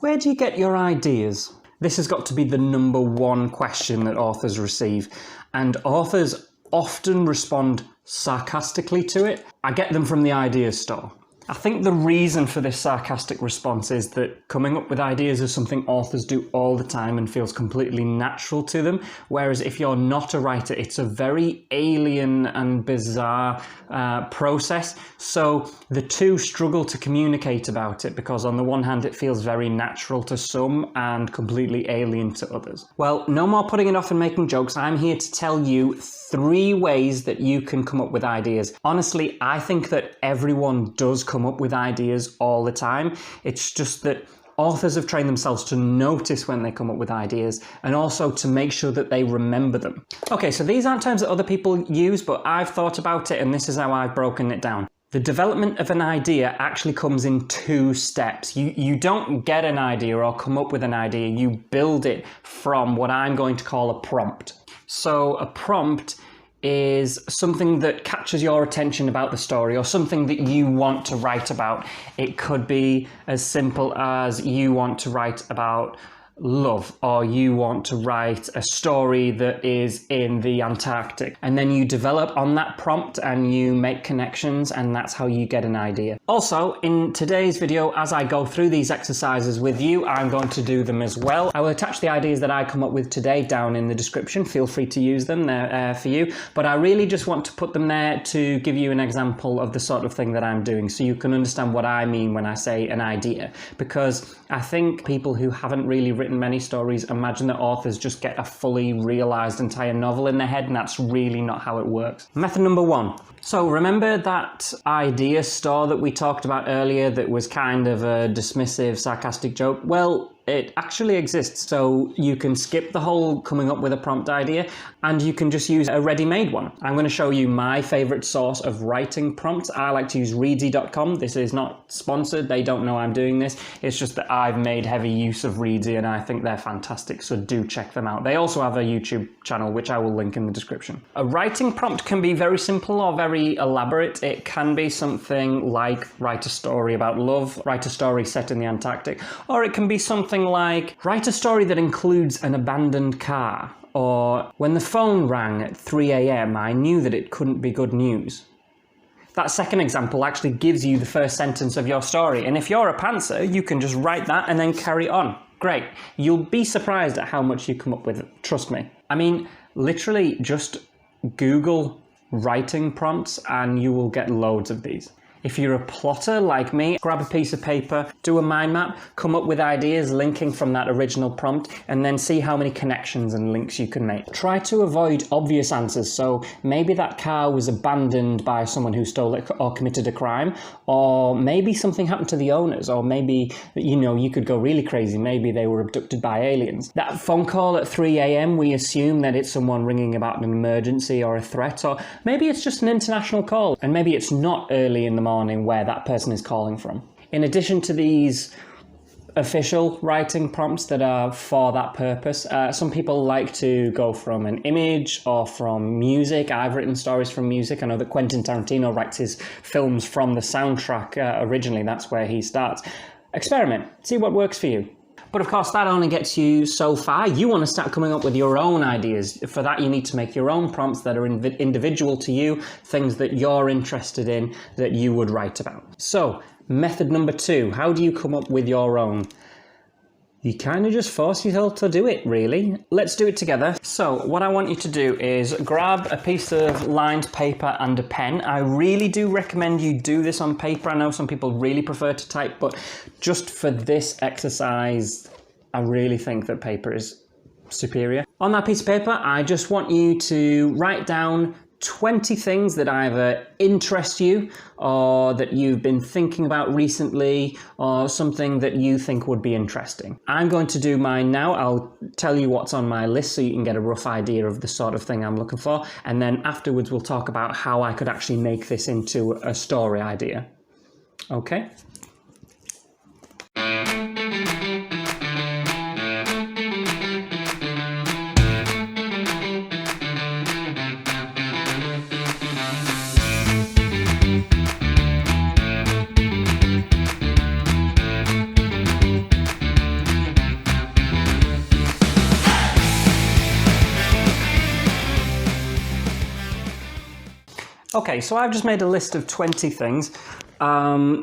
Where do you get your ideas? This has got to be the number one question that authors receive, and authors often respond sarcastically to it. I get them from the ideas store. I think the reason for this sarcastic response is that coming up with ideas is something authors do all the time and feels completely natural to them, whereas if you're not a writer, it's a very alien and bizarre process. So the two struggle to communicate about it because on the one hand it feels very natural to some and completely alien to others. Well, no more putting it off and making jokes. I'm here to tell you 3 ways that you can come up with ideas. Honestly, I think that everyone does come up with ideas all the time. It's just that authors have trained themselves to notice when they come up with ideas and also to make sure that they remember them. Okay, so these aren't terms that other people use, but I've thought about it and this is how I've broken it down. The development of an idea actually comes in 2 steps. You don't get an idea or come up with an idea, you build it from what I'm going to call a prompt. So a prompt is something that catches your attention about the story or something that you want to write about. It could be as simple as you want to write about love, or you want to write a story that is in the Antarctic, and then you develop on that prompt and you make connections, and that's how you get an idea. Also, in today's video, as I go through these exercises with you, I'm going to do them as well. I will attach the ideas that I come up with today down in the description. Feel free to use them there for you, but I really just want to put them there to give you an example of the sort of thing that I'm doing so you can understand what I mean when I say an idea, because I think people who haven't really written many stories imagine that authors just get a fully realized entire novel in their head, and that's really not how it works. Method number 1. So remember that idea store that we talked about earlier that was kind of a dismissive, sarcastic joke? Well, it actually exists, so you can skip the whole coming up with a prompt idea and you can just use a ready-made one. I'm going to show you my favorite source of writing prompts. I like to use ReadZ.com. This is not sponsored, they don't know I'm doing this. It's just that I've made heavy use of ReadZ and I think they're fantastic, so do check them out. They also have a YouTube channel, which I will link in the description. A writing prompt can be very simple or very elaborate. It can be something like write a story about love, write a story set in the Antarctic, or it can be something like write a story that includes an abandoned car, or when the phone rang at 3 a.m. I knew that it couldn't be good news. That second example actually gives you the first sentence of your story, and if you're a pantser, you can just write that and then carry on. Great. You'll be surprised at how much you come up with, trust me. I mean, literally just Google writing prompts and you will get loads of these. If you're a plotter like me, grab a piece of paper, do a mind map, come up with ideas linking from that original prompt, and then see how many connections and links you can make. Try to avoid obvious answers, so maybe that car was abandoned by someone who stole it or committed a crime, or maybe something happened to the owners, or maybe, you could go really crazy, maybe they were abducted by aliens. That phone call at 3 a.m, we assume that it's someone ringing about an emergency or a threat, or maybe it's just an international call, and maybe it's not early in the morning where that person is calling from. In addition to these official writing prompts that are for that purpose, some people like to go from an image or from music. I've written stories from music. I know that Quentin Tarantino writes his films from the soundtrack originally. That's where he starts. Experiment, see what works for you. But of course, that only gets you so far. You want to start coming up with your own ideas. For that, you need to make your own prompts that are individual to you, things that you're interested in, that you would write about. So, method number 2, how do you come up with your own? You kind of just force yourself to do it, really. Let's do it together. So what I want you to do is grab a piece of lined paper and a pen. I really do recommend you do this on paper. I know some people really prefer to type, but just for this exercise, I really think that paper is superior. On that piece of paper, I just want you to write down 20 things that either interest you or that you've been thinking about recently or something that you think would be interesting. I'm going to do mine now. I'll tell you what's on my list so you can get a rough idea of the sort of thing I'm looking for, and then afterwards we'll talk about how I could actually make this into a story idea. Okay? Okay, so I've just made a list of 20 things.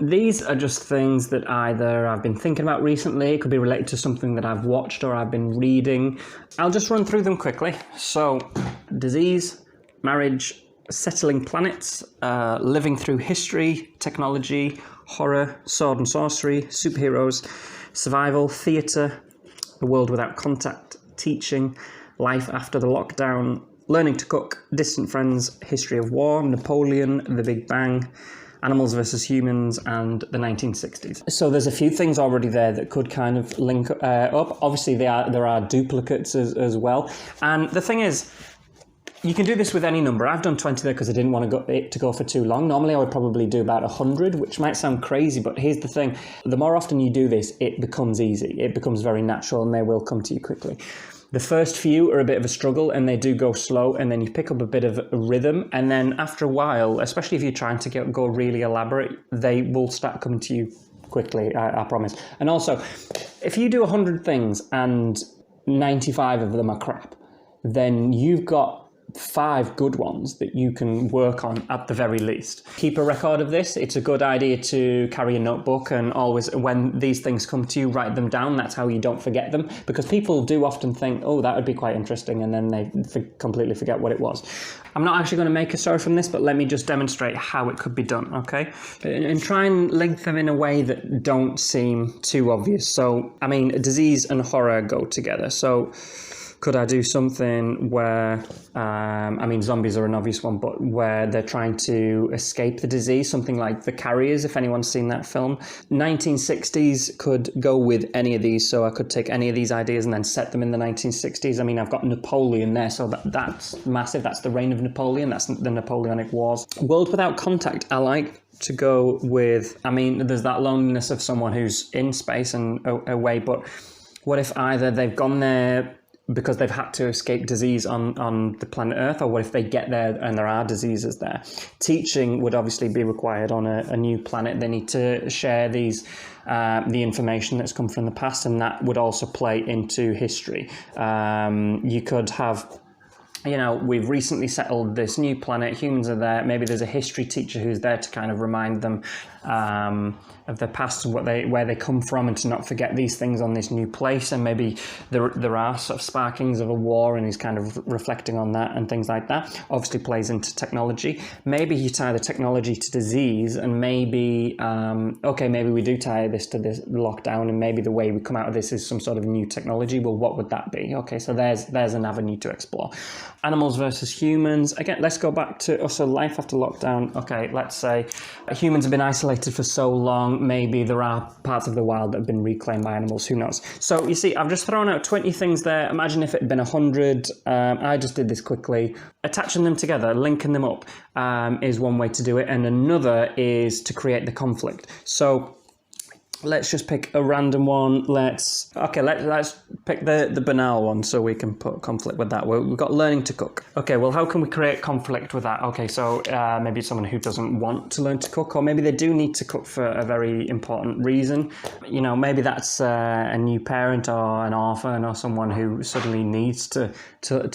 These are just things that either I've been thinking about recently, it could be related to something that I've watched or I've been reading. I'll just run through them quickly. So, disease, marriage, settling planets, living through history, technology, horror, sword and sorcery, superheroes, survival, theatre, the world without contact, teaching, life after the lockdown, learning to cook, distant friends, history of war, Napoleon, the Big Bang, animals versus humans, and the 1960s. So there's a few things already there that could kind of link up. Obviously, there are duplicates as well. And the thing is, you can do this with any number. I've done 20 there because I didn't want to go for too long. Normally, I would probably do about 100, which might sound crazy, but here's the thing. The more often you do this, it becomes easy. It becomes very natural, and they will come to you quickly. The first few are a bit of a struggle, and they do go slow, and then you pick up a bit of a rhythm, and then after a while, especially if you're trying to go really elaborate, they will start coming to you quickly, I promise. And also, if you do 100 things and 95 of them are crap, then you've got 5 good ones that you can work on at the very least. Keep a record of this. It's a good idea to carry a notebook, and always when these things come to you, write them down. That's how you don't forget them, because people do often think, oh, that would be quite interesting, and then they completely forget what it was. I'm not actually going to make a story from this, but let me just demonstrate how it could be done, okay? And try and link them in a way that don't seem too obvious. So, I mean, disease and horror go together. So could I do something where, I mean, zombies are an obvious one, but where they're trying to escape the disease, something like The Carriers, if anyone's seen that film. 1960s could go with any of these, so I could take any of these ideas and then set them in the 1960s. I mean, I've got Napoleon there, so that's massive. That's the reign of Napoleon. That's the Napoleonic Wars. World without contact, I like to go with, I mean, there's that loneliness of someone who's in space and away, but what if either they've gone there because they've had to escape disease on the planet Earth, or what if they get there and there are diseases there? Teaching would obviously be required on a new planet. They need to share the information that's come from the past, and that would also play into history. You could have, you know, we've recently settled this new planet, humans are there, maybe there's a history teacher who's there to kind of remind them of their past and where they come from, and to not forget these things on this new place. And maybe there are sort of sparkings of a war, and he's kind of reflecting on that and things like that. Obviously plays into technology. Maybe you tie the technology to disease, and maybe maybe we do tie this to this lockdown, and maybe the way we come out of this is some sort of new technology. Well, what would that be? Okay, so there's an avenue to explore. Animals versus humans. Again, let's go back to also life after lockdown. Okay, let's say humans have been isolated for so long. Maybe there are parts of the wild that have been reclaimed by animals. Who knows? So you see, I've just thrown out 20 things there. Imagine if it had been 100. I just did this quickly. Attaching them together, linking them up, is one way to do it, and another is to create the conflict. So let's just pick a random one. Let's pick the banal one, so we can put conflict with that. We've got learning to cook. Okay, well, how can we create conflict with that? Okay, so maybe it's someone who doesn't want to learn to cook, or maybe they do need to cook for a very important reason. You know, maybe that's a new parent or an orphan, or someone who suddenly needs to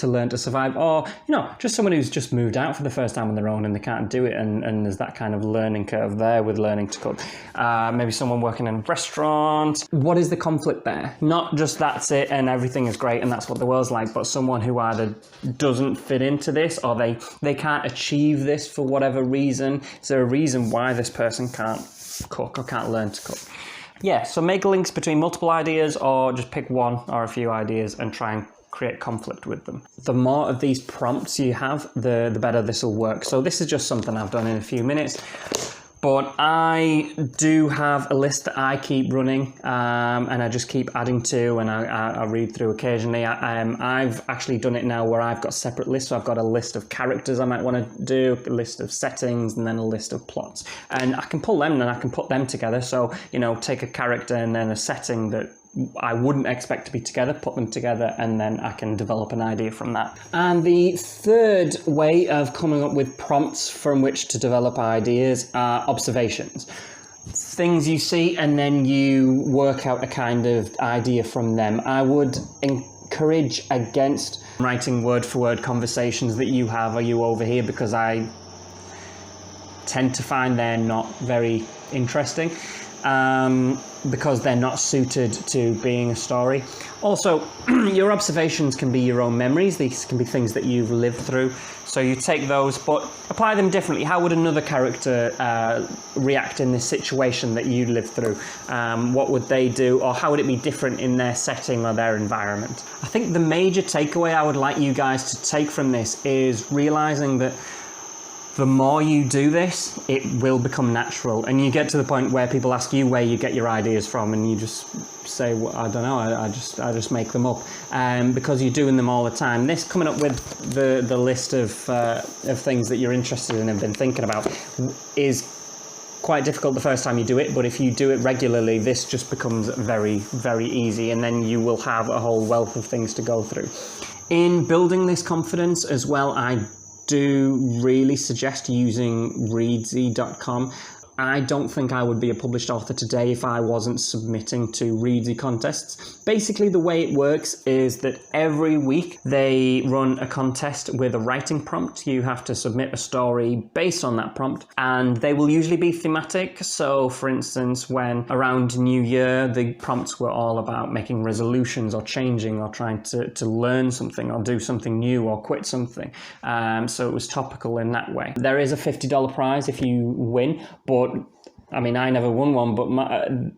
learn to survive, or, you know, just someone who's just moved out for the first time on their own and they can't do it, and there's that kind of learning curve there with learning to cook. Maybe someone working in a restaurant. What is the conflict there? Not just that's it and everything is great and that's what the world's like, but someone who either doesn't fit into this, or they can't achieve this for whatever reason. Is there a reason why this person can't cook or can't learn to cook? Yeah, so make links between multiple ideas, or just pick one or a few ideas and try and create conflict with them. The more of these prompts you have, the better this will work. So this is just something I've done in a few minutes. But I do have a list that I keep running, and I just keep adding to, and I read through occasionally. I've actually done it now where I've got separate lists. So I've got a list of characters I might want to do, a list of settings, and then a list of plots. And I can pull them and I can put them together. So, you know, take a character and then a setting that I wouldn't expect to be together, put them together, and then I can develop an idea from that. And the third way of coming up with prompts from which to develop ideas are observations. Things you see and then you work out a kind of idea from them. I would encourage against writing word for word conversations that you have, or you over here, because tend to find they're not very interesting because they're not suited to being a story. Also, your observations can be your own memories. These can be things that you've lived through. So you take those, but apply them differently. How would another character react in this situation that you lived through? What would they do, or how would it be different in their setting or their environment? I think the major takeaway I would like you guys to take from this is realizing that the more you do this, it will become natural. And you get to the point where people ask you where you get your ideas from, and you just say, well, I don't know, I just make them up. Because you're doing them all the time. This, coming up with the list of things that you're interested in and been thinking about, is quite difficult the first time you do it, but if you do it regularly, this just becomes very, very easy, and then you will have a whole wealth of things to go through. In building this confidence as well, I do really suggest using ReadZ.com. I don't think I would be a published author today if I wasn't submitting to ReadZ contests. Basically, the way it works is that every week they run a contest with a writing prompt. You have to submit a story based on that prompt, and they will usually be thematic. So, for instance, when around New Year, the prompts were all about making resolutions or changing or trying to learn something or do something new or quit something. So it was topical in that way. There is a $50 prize if you win, but I mean, I never won one, but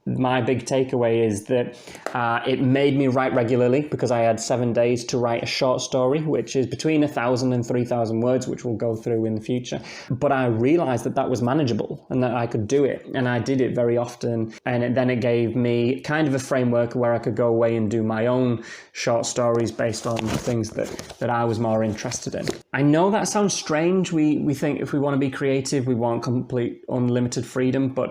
my big takeaway is that it made me write regularly, because I had 7 days to write a short story, which is between 1,000 and 3,000 words, which we'll go through in the future. But I realized that that was manageable and that I could do it. And I did it very often. And then it gave me kind of a framework where I could go away and do my own short stories based on things that I was more interested in. I know that sounds strange. We think if we want to be creative, we want complete unlimited freedom, but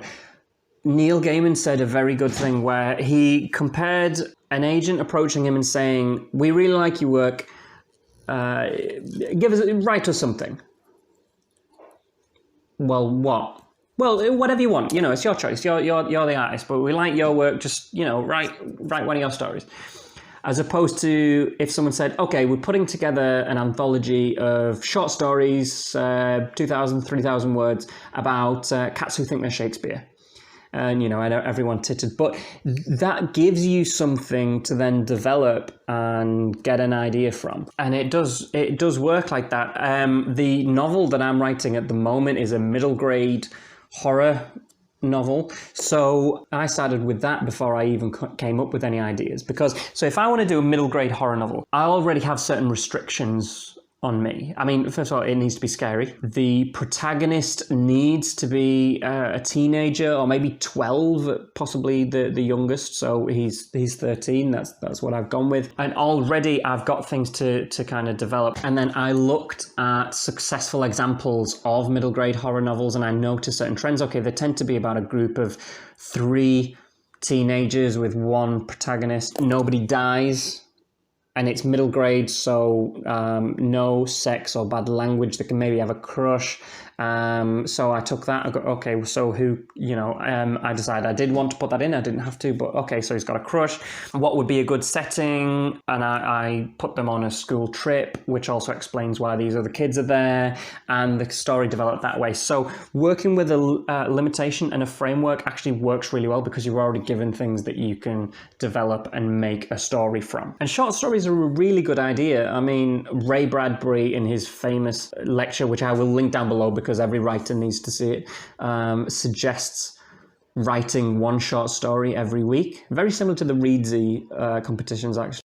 Neil Gaiman said a very good thing where he compared an agent approaching him and saying, "We really like your work. Write us something." Well, what? Well, whatever you want. You know, it's your choice. You're the artist, but we like your work. Just, you know, write one of your stories. As opposed to if someone said, okay, we're putting together an anthology of short stories, 2,000, 3,000 words about cats who think they're Shakespeare. And, you know, I know everyone tittered, but that gives you something to then develop and get an idea from. And it does work like that. The novel that I'm writing at the moment is a middle grade horror novel. So I started with that before I even came up with any ideas. So if I want to do a middle grade horror novel, I already have certain restrictions on me. I mean, first of all, it needs to be scary. The protagonist needs to be a teenager, or maybe 12, possibly the youngest. So he's 13. That's what I've gone with. And already I've got things to kind of develop. And then I looked at successful examples of middle grade horror novels, and I noticed certain trends. Okay, they tend to be about a group of 3 teenagers with 1 protagonist. Nobody dies. And it's middle grade, so no sex or bad language. They can maybe have a crush. So I took that. I go, okay, so who, you know, I decided I did want to put that in. I didn't have to, but okay, so he's got a crush. What would be a good setting? And I put them on a school trip, which also explains why these other kids are there. And the story developed that way. So working with a limitation and a framework actually works really well, because you're already given things that you can develop and make a story from. And short stories are a really good idea. I mean, Ray Bradbury, in his famous lecture, which I will link down below because every writer needs to see it, suggests writing 1 short story every week. Very similar to the ReadZ competitions, actually.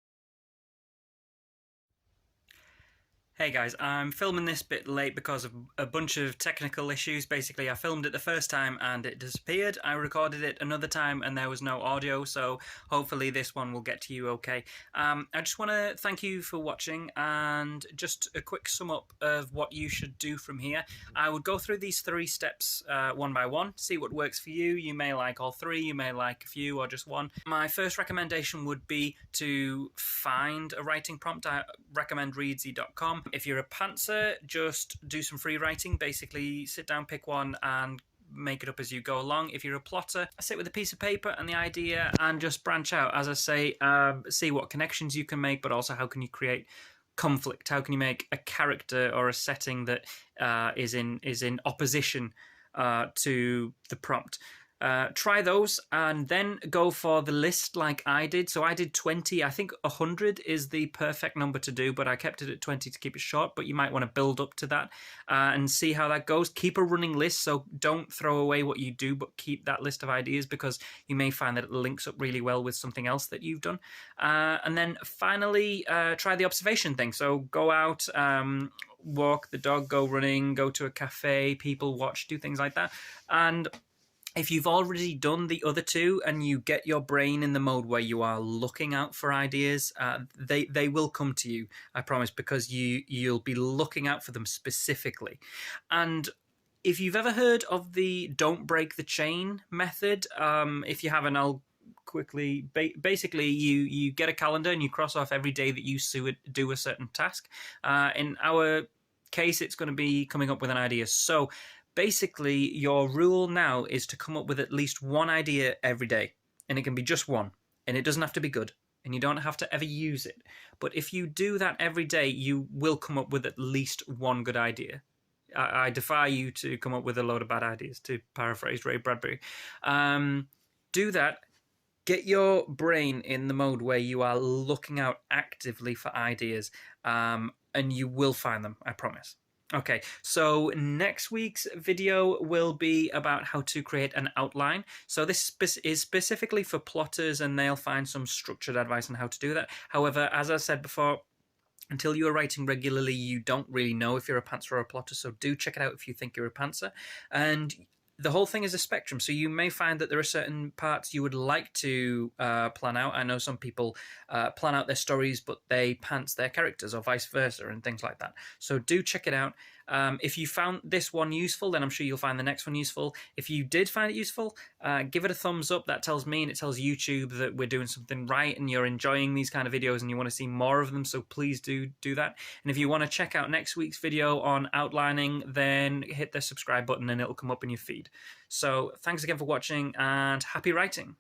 Hey guys, I'm filming this bit late because of a bunch of technical issues. Basically, I filmed it the first time and it disappeared. I recorded it another time and there was no audio, so hopefully this one will get to you okay. I just want to thank you for watching, and just a quick sum up of what you should do from here. I would go through these 3 steps one by one, see what works for you. You may like all 3, you may like a few or just one. My first recommendation would be to find a writing prompt. I recommend ReadZ.com. If you're a pantser, just do some free writing. Basically, sit down, pick one, and make it up as you go along. If you're a plotter, sit with a piece of paper and the idea and just branch out. As I say, see what connections you can make, but also how can you create conflict? How can you make a character or a setting that is in opposition to the prompt. Try those and then go for the list like I did. So I did 20. I think 100 is the perfect number to do, but I kept it at 20 to keep it short. But you might want to build up to that and see how that goes. Keep a running list. So don't throw away what you do, but keep that list of ideas, because you may find that it links up really well with something else that you've done. And then finally, try the observation thing. So go out, walk the dog, go running, go to a cafe, people watch, do things like that. And if you've already done the other two and you get your brain in the mode where you are looking out for ideas, they will come to you, I promise, because you'll be looking out for them specifically. And if you've ever heard of the don't break the chain method, if you haven't, I'll quickly. Basically, you get a calendar and you cross off every day that you do a certain task. In our case, it's going to be coming up with an idea. So basically, your rule now is to come up with at least one idea every day. And it can be just one. And it doesn't have to be good. And you don't have to ever use it. But if you do that every day, you will come up with at least one good idea. I defy you to come up with a load of bad ideas, to paraphrase Ray Bradbury. Do that. Get your brain in the mode where you are looking out actively for ideas. And you will find them, I promise. Okay, so next week's video will be about how to create an outline. So this is specifically for plotters, and they'll find some structured advice on how to do that. However, as I said before, until you are writing regularly, you don't really know if you're a pantser or a plotter, so do check it out if you think you're a pantser. And the whole thing is a spectrum, so you may find that there are certain parts you would like to plan out. I know some people plan out their stories, but they pants their characters, or vice versa, and things like that. So do check it out. If you found this one useful, then I'm sure you'll find the next one useful. If you did find it useful, give it a thumbs up. That tells me and it tells YouTube that we're doing something right and you're enjoying these kind of videos and you want to see more of them, so please do that. And if you want to check out next week's video on outlining, then hit the subscribe button and it'll come up in your feed. So thanks again for watching, and happy writing.